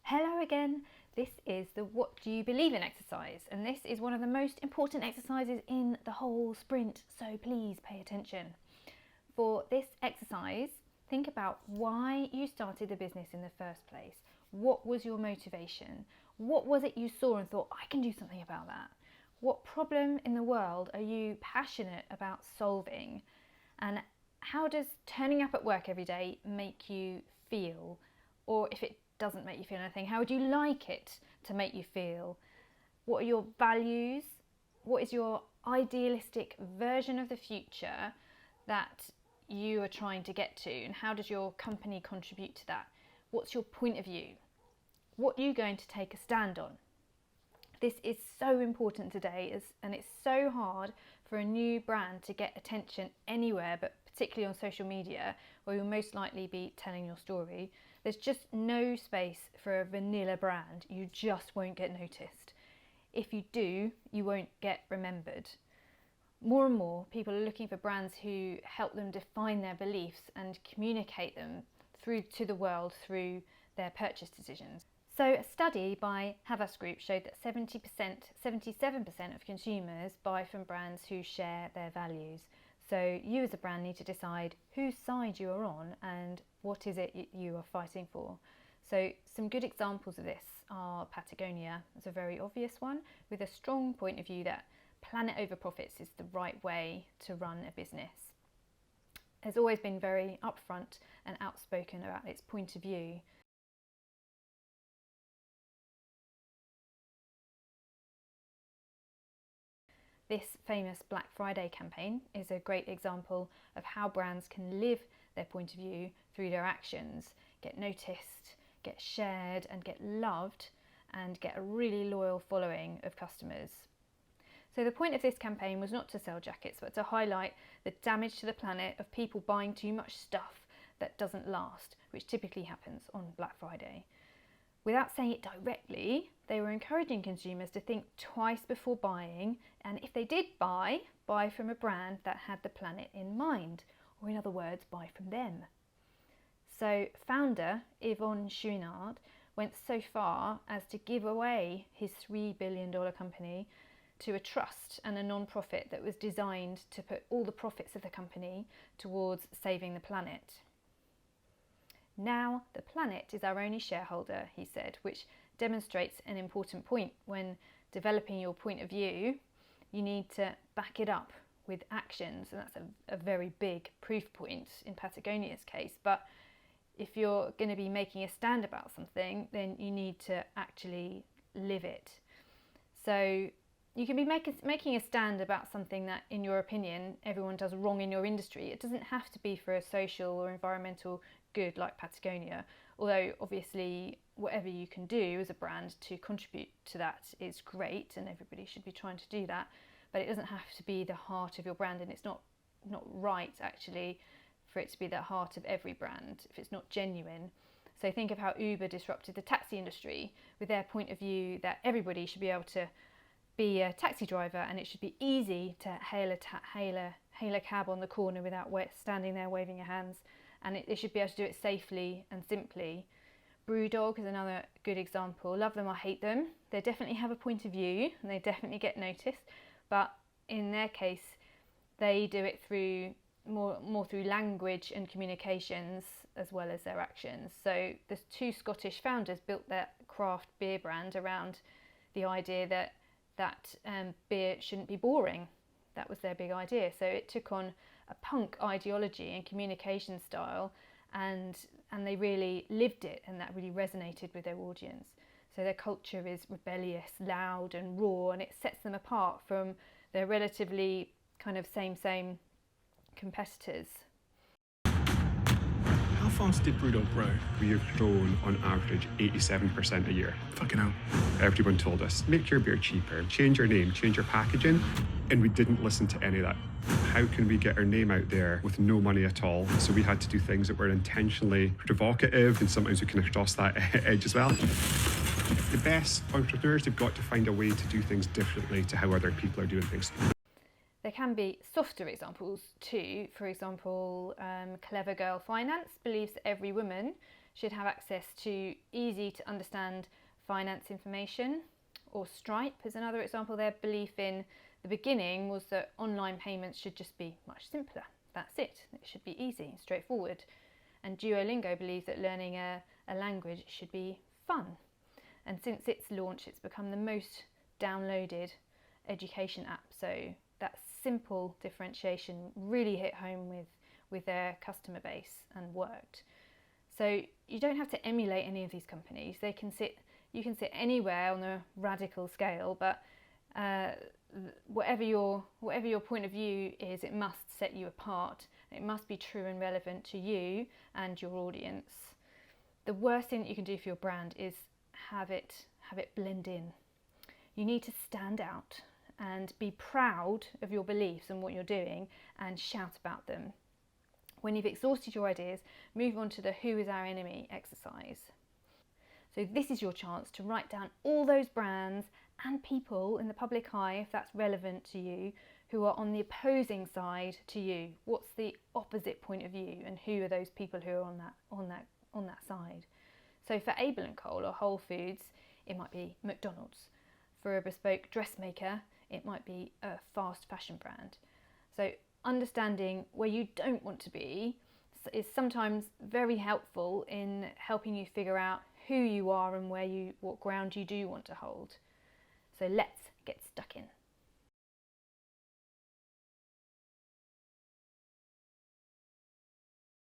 Hello again. This is the What Do You Believe in exercise, and this is one of the most important exercises in the whole sprint, so please pay attention. For this exercise, think about why you started the business in the first place. What was your motivation? What was it you saw and thought, I can do something about that? What problem in the world are you passionate about solving? And how does turning up at work every day make you feel? Or if it doesn't make you feel anything, how would you like it to make you feel? What are your values? What is your idealistic version of the future that you are trying to get to, and how does your company contribute to that? What's your point of view? What are you going to take a stand on? This is so important today, and it's so hard for a new brand to get attention anywhere, but particularly on social media, where you'll most likely be telling your story. There's just no space for a vanilla brand. You just won't get noticed. If you do, you won't get remembered. More and more, people are looking for brands who help them define their beliefs and communicate them through to the world through their purchase decisions. So a study by Havas Group showed that 77% of consumers buy from brands who share their values. So you as a brand need to decide whose side you are on and what is it you are fighting for. So some good examples of this are Patagonia, as a very obvious one, with a strong point of view that planet over profits is the right way to run a business. Has always been very upfront and outspoken about its point of view. This famous Black Friday campaign is a great example of how brands can live their point of view through their actions, get noticed, get shared and get loved, and get a really loyal following of customers. So the point of this campaign was not to sell jackets, but to highlight the damage to the planet of people buying too much stuff that doesn't last, which typically happens on Black Friday. Without saying it directly, they were encouraging consumers to think twice before buying, and if they did buy from a brand that had the planet in mind, or in other words, buy from them. So founder Yvon Chouinard went so far as to give away his $3 billion company to a trust and a non-profit that was designed to put all the profits of the company towards saving the planet. Now the planet is our only shareholder, he said, which demonstrates an important point. When developing your point of view, you need to back it up with actions, and that's a very big proof point in Patagonia's case. But if you're going to be making a stand about something, then you need to actually live it. So you can be making a stand about something that, in your opinion, everyone does wrong in your industry. It doesn't have to be for a social or environmental good like Patagonia, although obviously whatever you can do as a brand to contribute to that is great, and everybody should be trying to do that, but it doesn't have to be the heart of your brand, and it's not right actually for it to be the heart of every brand if it's not genuine. So think of how Uber disrupted the taxi industry with their point of view that everybody should be able to be a taxi driver, and it should be easy to hail a cab on the corner without standing there waving your hands, and they should be able to do it safely and simply. Brewdog is another good example. Love them or hate them, they definitely have a point of view and they definitely get noticed, but in their case they do it through more through language and communications as well as their actions. So the two Scottish founders built their craft beer brand around the idea that beer shouldn't be boring. That was their big idea. So it took on a punk ideology and communication style, and they really lived it, and that really resonated with their audience. So their culture is rebellious, loud and raw, and it sets them apart from their relatively kind of same competitors. How fast did Brewdog grow? We have grown on average 87% a year. Fucking hell. Everyone told us, make your beer cheaper, change your name, change your packaging, and we didn't listen to any of that. How can we get our name out there with no money at all? So we had to do things that were intentionally provocative, and sometimes we can cross that edge as well. The best entrepreneurs have got to find a way to do things differently to how other people are doing things. There can be softer examples too. For example, Clever Girl Finance believes that every woman should have access to easy to understand finance information. Or Stripe is another example. Their belief in the beginning was that online payments should just be much simpler. That's it. It should be easy and straightforward. And Duolingo believes that learning a language should be fun. And since its launch, it's become the most downloaded education app. So that simple differentiation really hit home with their customer base and worked. So you don't have to emulate any of these companies. You can sit anywhere on a radical scale, but whatever your point of view is, it must set you apart. It must be true and relevant to you and your audience. The worst thing that you can do for your brand is have it blend in. You need to stand out and be proud of your beliefs and what you're doing and shout about them. When you've exhausted your ideas, move on to the who is our enemy exercise. So this is your chance to write down all those brands and people in the public eye, if that's relevant to you, who are on the opposing side to you. What's the opposite point of view, and who are those people who are on that side? So for Palmer&Co or Whole Foods, it might be McDonald's. For a bespoke dressmaker, it might be a fast fashion brand. So understanding where you don't want to be is sometimes very helpful in helping you figure out who you are and what ground you do want to hold. So let's get stuck in.